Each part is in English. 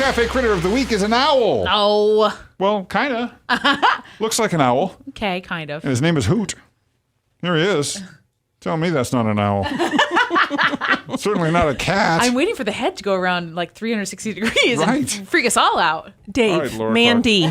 KAFE Kritter of the week is an owl. Oh. Well, kind of. Looks like an owl. Okay, kind of. And his name is Hoot. Here he is. Tell me that's not an owl. Certainly not a cat. I'm waiting for the head to go around like 360 degrees and freak us all out. Dave, right, Laura Mandy,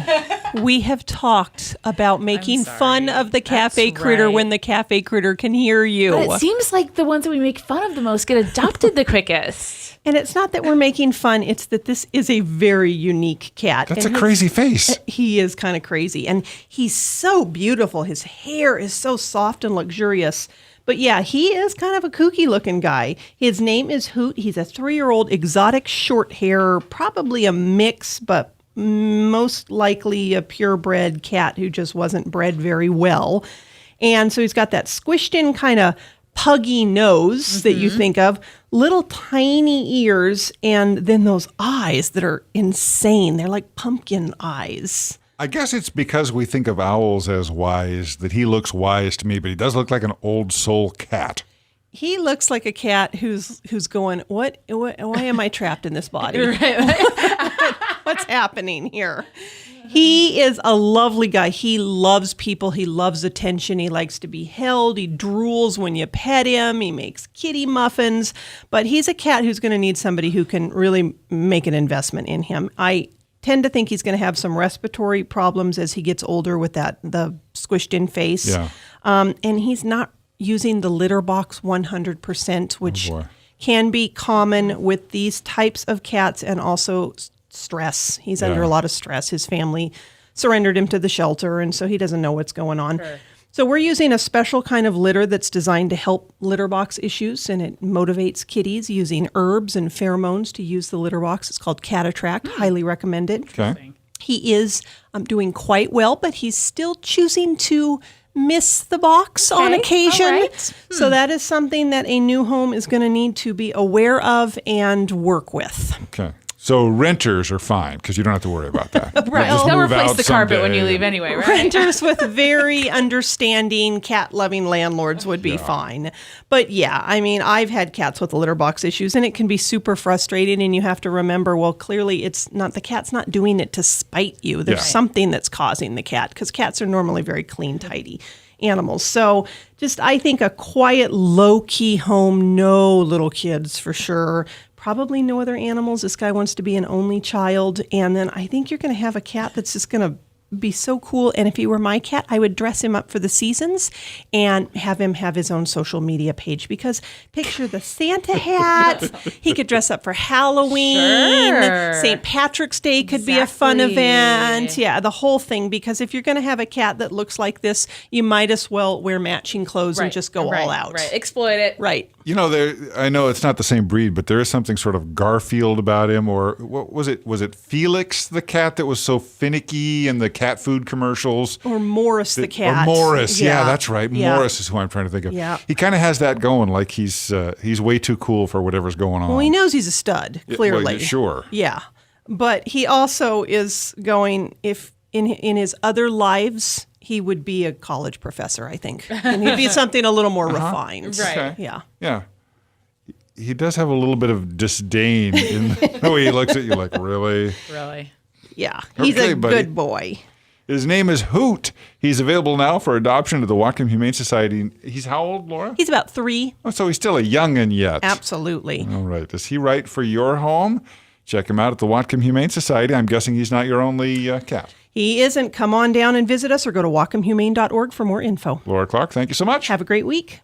we have talked about making fun of the KAFE Kritter when the KAFE Kritter can hear you. But it seems like the ones that we make fun of the most get adopted the quickest. And it's not that we're making fun, it's that this is a very unique cat. That's a crazy face. He is kind of crazy. And he's so beautiful. His hair is so soft and luxurious. But yeah, he is kind of a kooky looking guy. His name is Hoot. He's a 3-year-old exotic short hair, probably a mix, but most likely a purebred cat who just wasn't bred very well. And so he's got that squished in kind of puggy nose that you think of, little tiny ears, and then those eyes that are insane. They're like pumpkin eyes. I guess it's because we think of owls as wise that he looks wise to me, but he does look like an old soul cat. He looks like a cat who's going, what? Why am I trapped in this body? What's happening here? He is a lovely guy. He loves people. He loves attention. He likes to be held. He drools when you pet him. He makes kitty muffins. But he's a cat who's going to need somebody who can really make an investment in him. I tend to think he's going to have some respiratory problems as he gets older with the squished in face. Yeah. And he's not using the litter box 100%, which can be common with these types of cats, and also stress. He's under a lot of stress. His family surrendered him to the shelter, and so he doesn't know what's going on. Sure. So we're using a special kind of litter that's designed to help litter box issues, and it motivates kitties using herbs and pheromones to use the litter box. It's called Cat Attract. Highly recommended. Okay. He is doing quite well, but he's still choosing to miss the box on occasion. Right. So that is something that a new home is going to need to be aware of and work with. Okay. So renters are fine because you don't have to worry about that. Right. Just They'll move replace out the carpet when someday. you leave anyway, right? Renters with very understanding, cat-loving landlords would be fine. But yeah, I mean, I've had cats with litter box issues, and it can be super frustrating, and you have to remember, well, clearly it's not, the cat's not doing it to spite you. There's something that's causing the cat, because cats are normally very clean, tidy animals. So just, I think a quiet, low-key home, no little kids for sure. Probably no other animals. This guy wants to be an only child. And then I think you're going to have a cat that's just going to be so cool. And if he were my cat, I would dress him up for the seasons and have him have his own social media page, because picture the Santa hat. He could dress up for Halloween. Sure. St. Patrick's Day could be a fun event. Yeah, the whole thing. Because if you're going to have a cat that looks like this, you might as well wear matching clothes and just go all out. Right. Exploit it. Right. You know, I know it's not the same breed, but there is something sort of Garfield about him. Or what was it? Was it Felix the cat that was so finicky in the cat food commercials? Or Morris the cat. Or Morris. Yeah, that's right. Yeah. Morris is who I'm trying to think of. Yeah. He kind of has that going, like he's way too cool for whatever's going on. Well, he knows he's a stud, clearly. Well, sure. Yeah. But he also is going, if in his other lives, he would be a college professor, I think. And he'd be something a little more refined. Right. Okay. Yeah. Yeah. He does have a little bit of disdain in the way he looks at you, like, really? Really? Yeah. He's Okay, a buddy. good boy. His name is Hoot. He's available now for adoption to the Whatcom Humane Society. He's how old, Laura? He's about 3. Oh, so he's still a young'un yet. Absolutely. All right. Is he right for your home? Check him out at the Whatcom Humane Society. I'm guessing he's not your only cat. He isn't. Come on down and visit us, or go to whatcomhumane.org for more info. Laura Clark, thank you so much. Have a great week.